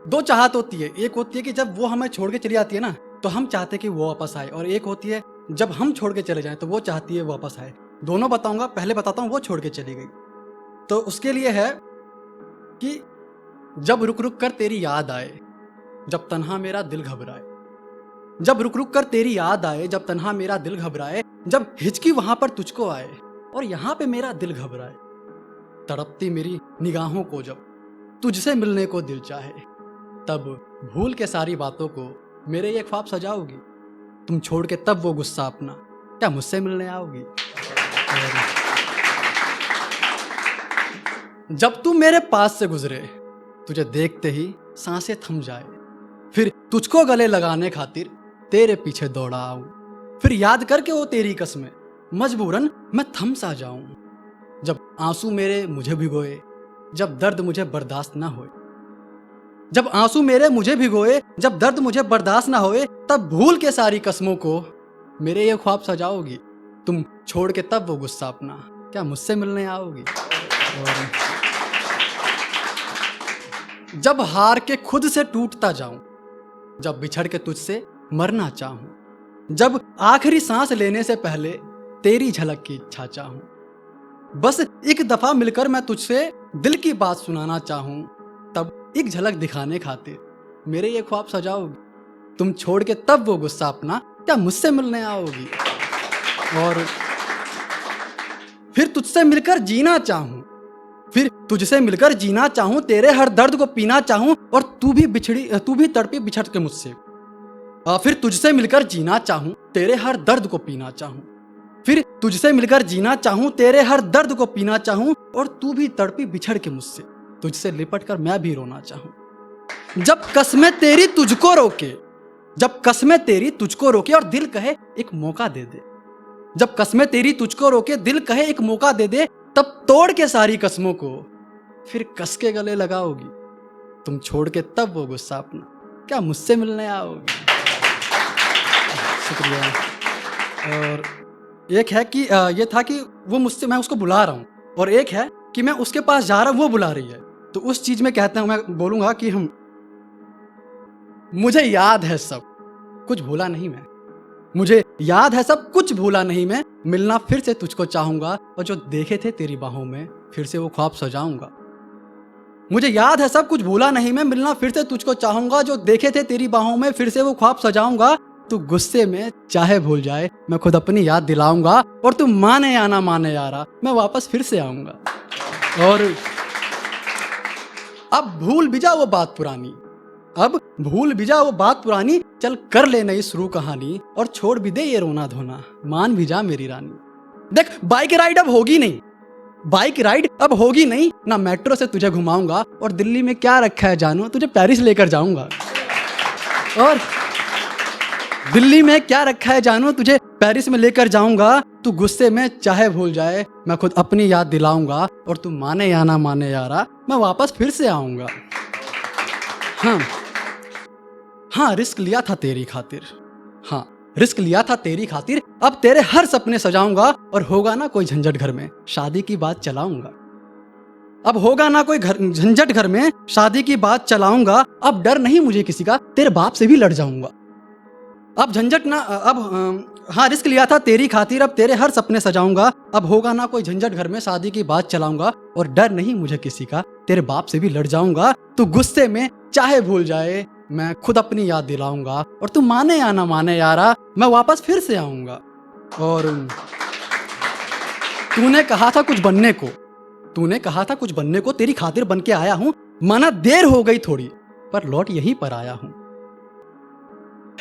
दो चाहत होती है, एक होती है कि जब वो हमें छोड़ के चली जाती है ना, तो हम चाहते हैं कि वो वापस आए, और एक होती है जब हम छोड़ के चले जाएं तो वो चाहती है वो वापस आए। दोनों बताऊंगा, पहले बताता हूँ वो छोड़ के चली गई। तो उसके लिए है कि जब रुक रुक कर तेरी याद आए, जब तन्हा मेरा दिल घबराए। जब रुक रुक कर तेरी याद आए, जब तन्हा मेरा दिल घबराए, जब हिचकी वहां पर तुझको आए और यहाँ पे मेरा दिल घबराए। तड़पती मेरी निगाहों को जब तुझसे मिलने को दिल चाहे, तब भूल के सारी बातों को मेरे ये ख्वाब सजाओगी। तुम छोड़ के तब वो गुस्सा अपना क्या मुझसे मिलने आओगी। जब तू मेरे पास से गुजरे, तुझे देखते ही सांसें थम जाए, फिर तुझको गले लगाने खातिर तेरे पीछे दौड़ा आऊं। फिर याद करके वो तेरी कसमें मजबूरन मैं थम सा जाऊं। जब आंसू मेरे मुझे भिगोए, जब दर्द मुझे बर्दाश्त ना होए, जब आंसू मेरे मुझे भिगोए, जब दर्द मुझे बर्दाश्त ना होए, तब भूल के सारी कसमों को मेरे ये ख्वाब सजाओगी। तुम छोड़ के तब वो गुस्सा अपना क्या मुझसे मिलने आओगी। और जब हार के खुद से टूटता जाऊं, जब बिछड़ के तुझसे मरना चाहूं, जब आखिरी सांस लेने से पहले तेरी झलक की इच्छा चाहूं, बस एक दफा मिलकर मैं तुझसे दिल की बात सुनाना चाहूं, तब एक झलक दिखाने खातिर मेरे ये ख्वाब सजाओगी। तुम छोड़ के तब वो गुस्सा अपना क्या मुझसे मिलने आओगी। और फिर तुझसे मिलकर जीना चाहूं, फिर तुझसे मिलकर जीना चाहूं, तेरे हर दर्द को पीना चाहूं, और तू भी तड़पी बिछड़ के मुझसे। फिर तुझसे मिलकर जीना चाहूं, तेरे हर दर्द को पीना चाहूं, फिर तुझसे मिलकर जीना चाहूं, तेरे हर दर्द को पीना चाहूं, और तू भी तड़पी बिछड़ के मुझसे। तुझसे लिपट कर मैं भी रोना चाहूं। जब कसमें तेरी तुझको रोके, जब कसमें तेरी तुझको रोके और दिल कहे एक मौका दे दे, जब कसमें तेरी तुझको रोके दिल कहे एक मौका दे दे, तब तोड़ के सारी कसमों को फिर कस के गले लगाओगी। तुम छोड़ के तब वो गुस्सा अपना क्या मुझसे मिलने आओगी। शुक्रिया। और एक है कि ये था कि वो मुझसे, मैं उसको बुला रहा हूँ, और एक है कि मैं उसके पास जा रहा हूँ, वो बुला रही है। तो उस चीज में कहते हैं, मैं बोलूंगा कि मुझे याद है सब कुछ भूला नहीं मैं, मुझे याद है सब कुछ भूला नहीं मैं, मिलना फिर से तुझको चाहूंगा, और जो देखे थे तेरी बाहों में फिर से वो ख्वाब सजाऊंगा। मुझे याद है सब कुछ भूला नहीं मैं, मिलना फिर से तुझको चाहूंगा, जो देखे थे तेरी बाहों में फिर से वो ख्वाब सजाऊंगा। तू गुस्से में चाहे भूल जाए, मैं खुद अपनी याद दिलाऊंगा, और तू माने या ना माने यारा, मैं वापस फिर से आऊंगा। और अब भूल भी जा वो बात पुरानी, अब भूल भी जा वो बात पुरानी, चल कर ले नई शुरू कहानी, और छोड़ भी दे ये रोना धोना, मान भी जा मेरी रानी। देख बाइक राइड अब होगी नहीं, बाइक राइड अब होगी नहीं, ना मेट्रो से तुझे घुमाऊंगा, और दिल्ली में क्या रखा है जानू, तुझे पेरिस लेकर जाऊंगा। और दिल्ली में क्या रखा है जानू, तुझे पेरिस में लेकर जाऊंगा। तू गुस्से में चाहे भूल जाए, मैं खुद अपनी याद दिलाऊंगा, और तू माने या ना माने यारा, मैं वापस फिर से आऊंगा। हाँ रिस्क लिया था तेरी खातिर, हाँ रिस्क लिया था तेरी खातिर, अब तेरे हर सपने सजाऊंगा, और होगा ना कोई झंझट घर में शादी की बात चलाऊंगा। अब होगा ना कोई झंझट घर में शादी की बात चलाऊंगा, अब डर नहीं मुझे किसी का, तेरे बाप से भी लड़ जाऊंगा। अब झंझट ना, हाँ रिस्क लिया था तेरी खातिर, अब तेरे हर सपने सजाऊंगा, अब होगा ना कोई झंझट घर में शादी की बात चलाऊंगा, और डर नहीं मुझे किसी का, तेरे बाप से भी लड़ जाऊंगा। तू गुस्से में चाहे भूल जाए, मैं खुद अपनी याद दिलाऊंगा, और तू माने या ना माने यारा, मैं वापस फिर से आऊंगा। और तूने कहा था कुछ बनने को, तूने कहा था कुछ बनने को, तेरी खातिर बन के आया हूं, माना देर हो गई थोड़ी, पर लौट यहीं पर आया हूं।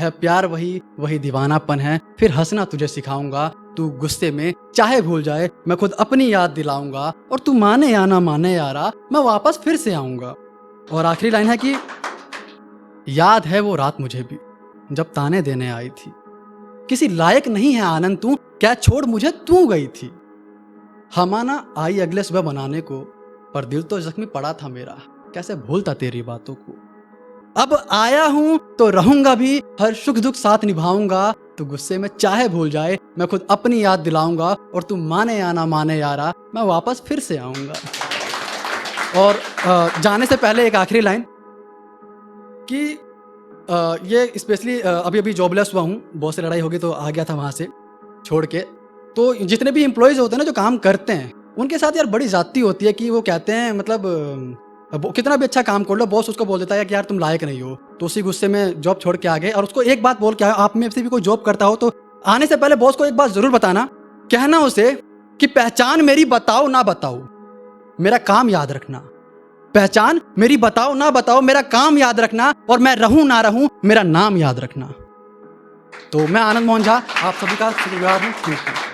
है प्यार वही वही दीवानापन है, फिर हंसना तुझे सिखाऊंगा। तू गुस्से में चाहे भूल जाए, मैं खुद अपनी याद दिलाऊंगा, और तू माने या ना माने यारा, मैं वापस फिर से आऊंगा। और आखिरी लाइन है कि याद है वो रात मुझे भी, जब ताने देने आई थी, किसी लायक नहीं है आनंद तू, क्या छोड़ मुझे तू गई थी। हमाना आई अगले सुबह बनाने को, पर दिल तो जख्मी पड़ा था मेरा, कैसे भूलता तेरी बातों को। अब आया हूं तो रहूंगा भी, हर सुख दुख साथ निभाऊंगा। तू गुस्से में चाहे भूल जाए, मैं खुद अपनी याद दिलाऊंगा, और तू माने या ना माने यारा, मैं वापस फिर से आऊंगा। और जाने से पहले एक आखिरी लाइन, कि ये स्पेशली अभी अभी जॉबलेस हुआ हूँ, बॉस से लड़ाई हो गई तो आ गया था वहाँ से छोड़ के। तो जितने भी एम्प्लॉयज़ होते हैं ना जो काम करते हैं, उनके साथ यार बड़ी ज़्यादती होती है कि वो कहते हैं मतलब वो कितना भी अच्छा काम कर लो, बॉस उसको बोल देता है कि यार तुम लायक नहीं हो। तो उसी गुस्से में जॉब छोड़ के आ गए और उसको एक बात बोल के आए, आप में से भी कोई जॉब करता हो तो आने से पहले बॉस को एक बात ज़रूर बताना, कहना उसे कि पहचान मेरी बताओ ना बताओ, मेरा काम याद रखना। पहचान मेरी बताओ ना बताओ, मेरा काम याद रखना, और मैं रहूं ना रहूं, मेरा नाम याद रखना। तो मैं आनंद मोहन झा आप सभी का शुक्रगुजार हूँ। Thank you.